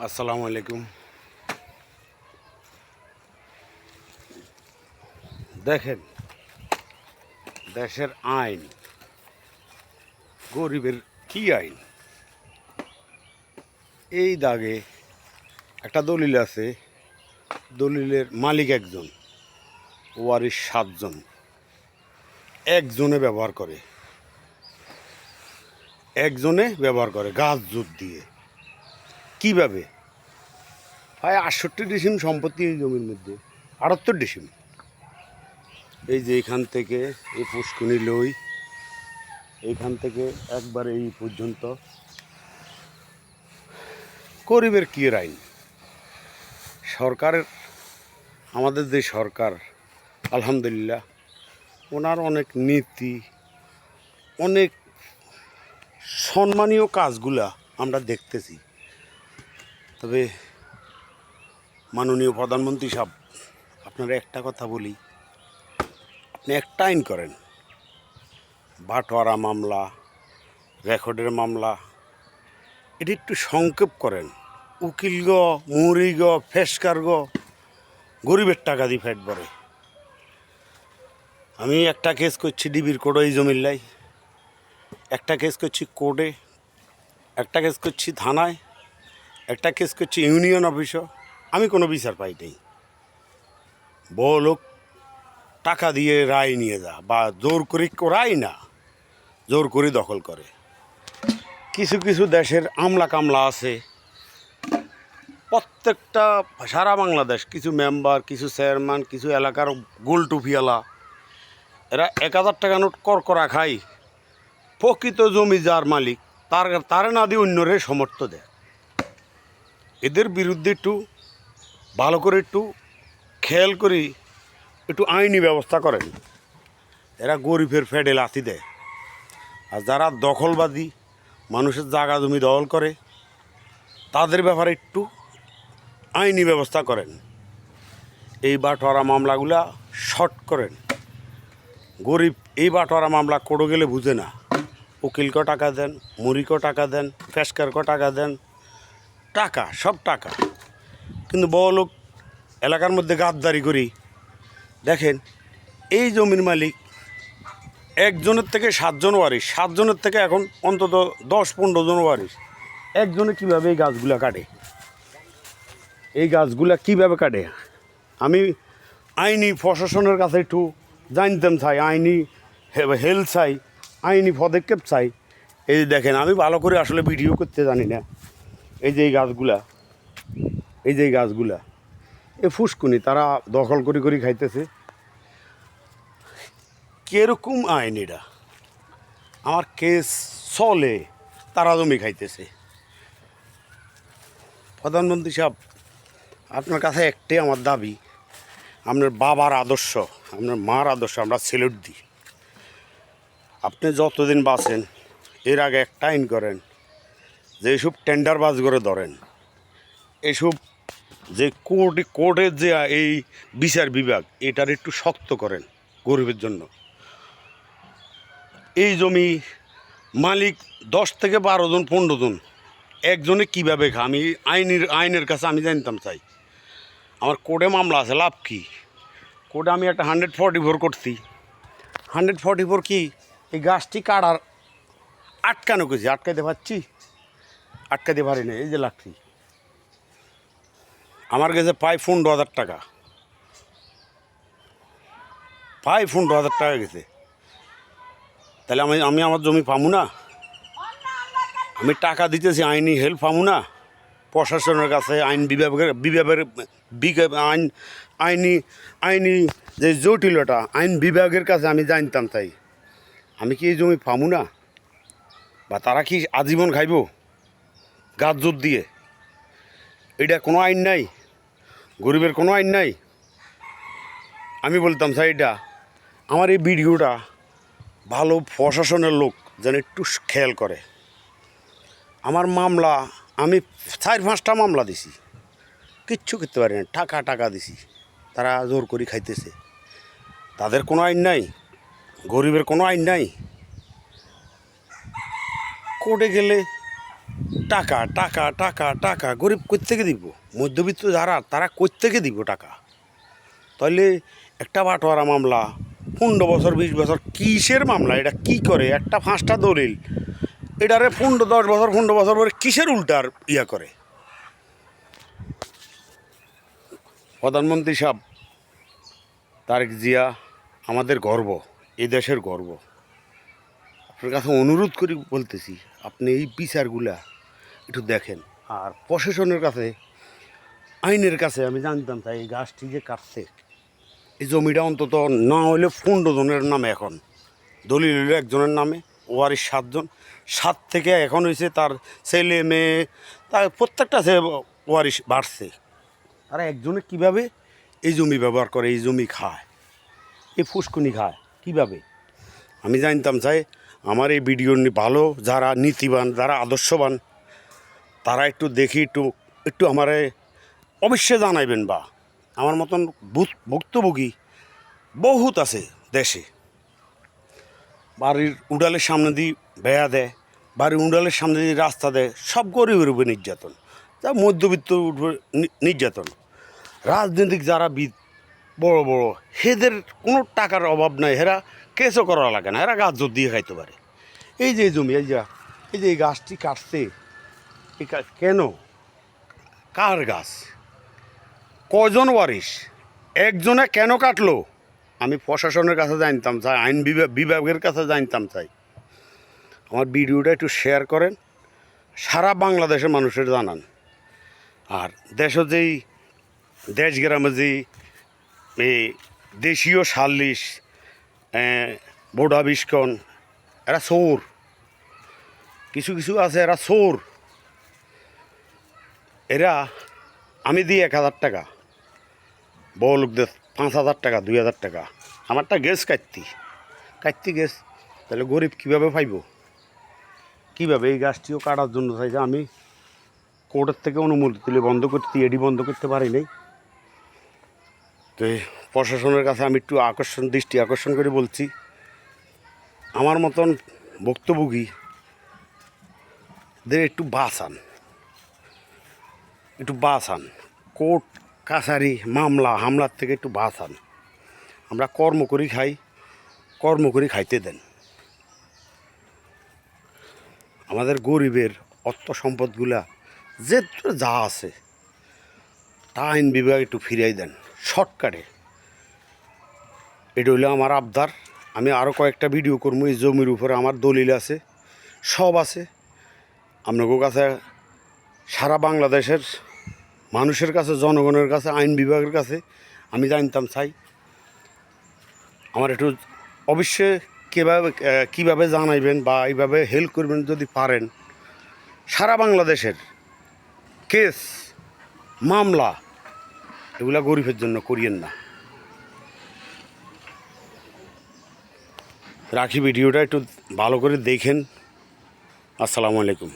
আসসালামু আলাইকুম। দেখেন দেশের আইন, গরিবের কি আইন। এই দাগে একটা দলিল আছে, দলিলের মালিক একজন, ওয়ারিশ 7 জন, একজনে ব্যবহার করে, গাছ জুত দিয়ে। কিভাবে হয়? 68 ডিসিম সম্পত্তি এই জমির মধ্যে, 78 ডিসিম। এই যে এখান থেকে এই পুষ্কুনি লই, এইখান থেকে একবার এই পর্যন্ত গরিবের কি আইন। সরকারের, আমাদের যে সরকার, আলহামদুলিল্লাহ ওনার অনেক নীতি, অনেক সম্মানীয় কাজগুলা আমরা দেখতেছি। তবে মাননীয় প্রধানমন্ত্রী সাহেব, আপনারা একটা কথা বলি, আপনি একটা আইন করেন, বাটোয়ারা মামলা, রেকর্ডের মামলা, এটা একটু সংক্ষেপ করেন। উকিল গ, মুহুরি গ, ফেসকার গ, গরিবের টাকা দিয়ে ফেট ভরে। আমি একটা কেস করছি ডিবির কোর্টে, এই জমিল্লাই একটা কেস করছি কোর্টে, একটা কেস করছি থানায়, একটা কেস করছি ইউনিয়ন অফিসে। আমি কোনো বিচার পাই নাই। বড় লোক টাকা দিয়ে রায় নিয়ে যা, বা জোর করে রায় না, জোর করে দখল করে। কিছু কিছু দেশের আমলা কামলা আছে, প্রত্যেকটা সারা বাংলাদেশ, কিছু মেম্বার, কিছু চেয়ারম্যান, কিছু এলাকার গোল টুপিওয়ালা, এরা 1000 টাকা নোট করা খায়। প্রকৃত জমি যার মালিক, তারে না দিয়ে অন্যরে সমর্থ দেয়। এদের বিরুদ্ধে একটু ভালো করে একটু খেয়াল করি, একটু আইনি ব্যবস্থা করেন। এরা গরিবের ফেডে লাথি দেয়। আর যারা দখলবাদী, মানুষের জায়গা জমি দখল করে, তাদের ব্যাপারে একটু আইনি ব্যবস্থা করেন। এই বাটোয়ারা মামলাগুলা শর্ট করেন। গরিব এই বাটোয়ারা মামলা কোর্টে গেলে বুঝে না। উকিলকে টাকা দেন, মুড়িকে টাকা দেন, ফেসকারকে টাকা দেন, টাকা সব টাকা। কিন্তু বড় লোক এলাকার মধ্যে গাদ্দারি করি। দেখেন এই জমির মালিক একজনের থেকে 7 জন ওয়ারিশ, 7 জনের থেকে এখন অন্তত 10-15 জন ওয়ারিশ। একজনে কীভাবে এই গাছগুলা কাটে, এই গাছগুলা কীভাবে কাটে? আমি আইনি প্রশাসনের কাছে একটু জানতাম চাই, আইনি হেল্প চাই, আইনি পদক্ষেপ চাই। এই যে দেখেন, আমি ভালো করে আসলে ভিডিও করতে জানি না। এই যে এই গাছগুলা, এই যে এই গাছগুলা, এ ফুসকুনি তারা দখল করে খাইতেছে। কীরকম আইন এটা? আমার কেস চলে, তারা জমি খাইতেছে। প্রধানমন্ত্রী সাহেব, আপনার কাছে একটাই আমার দাবি, আপনার বাবার আদর্শ, আপনার মার আদর্শ আমরা সেলুট দিই। আপনি যতদিন বাঁচেন, এর আগে একটা আইন করেন যে এইসব টেন্ডারবাজ করে ধরেন, এসব যে কোর্টের যে এই বিচার বিভাগ, এটার একটু শক্ত করেন গরিবের জন্য। এই জমি মালিক 10 থেকে 12 জন, 15 জন, একজনে কীভাবে খা? আমি আইনের কাছে আমি জানতাম চাই। আমার কোর্টে মামলা আছে, লাভ কি? কোর্টে আমি একটা 144 করছি। 144 কি? এই গাছটি কাটার আটকানো গেছি, আটকাইতে পারছি? আটকাইতে পারি না। এই যে লাঠি আমার কাছে প্রায় 15,000 টাকা, প্রায় 15,000 টাকা গেছে। তাহলে আমি আমার জমি পাবো না? আমি টাকা দিতেছি, আইনি হেল্প পাবো না? প্রশাসনের কাছে, আইন বিভাগের আইনি যে জটিলতা, আইন বিভাগের কাছে আমি জানতাম তাই। আমি কি এই জমি পাবো না? বা তারা কি আজীবন খাইব গাছ জোর দিয়ে? এটা কোনো আইন নাই, গরিবের কোনো আইন নাই। আমি বলতাম স্যার, এটা আমার এই ভিডিওটা ভালো প্রশাসনের লোক যেন একটু খেয়াল করে। আমার মামলা, আমি 4-5টা মামলা দিছি, কিচ্ছু করতে পারি না। টাকা দিছি, তারা জোর করে খাইতেছে। তাদের কোনো আইন নাই, গরিবের কোনো আইন নাই। কোর্টে গেলে টাকা টাকা টাকা টাকা গরিব কোত্থেকে দিব? মধ্যবিত্ত যারা তারা কোত্থেকে দিব টাকা? তাহলে একটা বাটোয়ারা মামলা 15 বছর 20 বছর কিসের মামলা? এটা কি করে? একটা 5টা দলিল এটারে 10 বছর 15 বছর পরে কিসের উল্টার ইয়া করে? প্রধানমন্ত্রী সাহেব তারেক জিয়া আমাদের গর্ব, এই দেশের গর্ব। আপনার কাছে অনুরোধ করি বলতেছি, আপনি এই বিচারগুলা একটু দেখেন। আর প্রশাসনের কাছে, আইনের কাছে আমি জানতাম তাই এই গাছটি যে কাটছে, এই জমিটা অন্তত না হলে 15 জনের নামে এখন, দলিল হইল একজনের নামে, ওয়ারিশ 7 জন, 7 থেকে এখন হয়েছে তার ছেলে মেয়ে, তার প্রত্যেকটা ওয়ারিশ বাড়ছে। তারা একজনে কিভাবে এই জমি ব্যবহার করে, এই জমি খায়, এই ফুসকুনি খায় কীভাবে? আমি জানতাম চাই। আমার এই ভিডিও ভালো যারা নীতিবান, যারা আদর্শবান, তারা একটু দেখি, একটু আমারে অবশ্যই জানাইবেন। বা আমার মতন ভুক্তভোগী বহুত আছে দেশে। বাড়ির উড়ালের সামনে দিয়ে বেয়া দেয়, বাড়ির উড়ালের সামনে দিয়ে রাস্তা দেয়, সব গরিবের উপরে নির্যাতন, তা মধ্যবিত্ত নির্যাতন। রাজনৈতিক যারা বড় বড়, হেদের কোনো টাকার অভাব নাই, হেরা কেসও করা লাগে না, এরা গাছ জোর দিয়ে খাইতে পারে। এই যে জমি, এই যে এই গাছটি কাটছে, এই কেন? কার গাছ? কজন ওয়ারিশ? একজনে কেন কাটলো? আমি প্রশাসনের কাছে জানতাম চাই, আইন বিভাগের কাছে জানতাম চাই। আমার ভিডিওটা একটু শেয়ার করেন, সারা বাংলাদেশের মানুষের জানান। আর যেই দেশ গ্রামে যেই এই দেশীয় সাল্লিশ, বোর্ডা বিস্কন, এরা চোর, কিছু কিছু আছে এরা চোর। এরা আমি দিই 1000 টাকা, বড় লোকদের 5000 টাকা 2000 টাকা, আমারটা গেছ কাটতি গেছ, তাহলে গরিব কীভাবে পাইব? কীভাবে? এই গাছটিও কাটার জন্য চাইছে, আমি কোর্টের থেকে অনুমতি তুলে বন্ধ করতে, এডি বন্ধ করতে পারি নাই। তো প্রশাসনের কাছে আমি একটু দৃষ্টি আকর্ষণ করে বলছি, আমার মতন ভুক্তভোগীদের একটু বাঁচান, কোর্ট কাছারি হামলার থেকে একটু বাঁচান। আমরা কর্ম করি খাইতে দেন। আমাদের গরিবের অর্থ সম্পদগুলা যা আছে তা আইন বিভাগ একটু ফিরিয়ে দেন শর্টকাটে। এটা হইলো আমার আবদার। আমি আরও কয়েকটা ভিডিও করবো, এই জমির উপরে আমার দলিল আছে, সব আছে। আপনাদের কাছে, সারা বাংলাদেশের মানুষের কাছে, জনগণের কাছে, আইন বিভাগের কাছে আমি জানতাম চাই। আমার একটু অবশ্যই কীভাবে জানাইবেন বা এইভাবে হেল্প করবেন যদি পারেন। সারা বাংলাদেশের কেস মামলা এগুলা গরিবের জন্য করিয়েন না। রাখি, ভিডিওটা একটু ভালো করে দেখেন। আসসালামু আলাইকুম।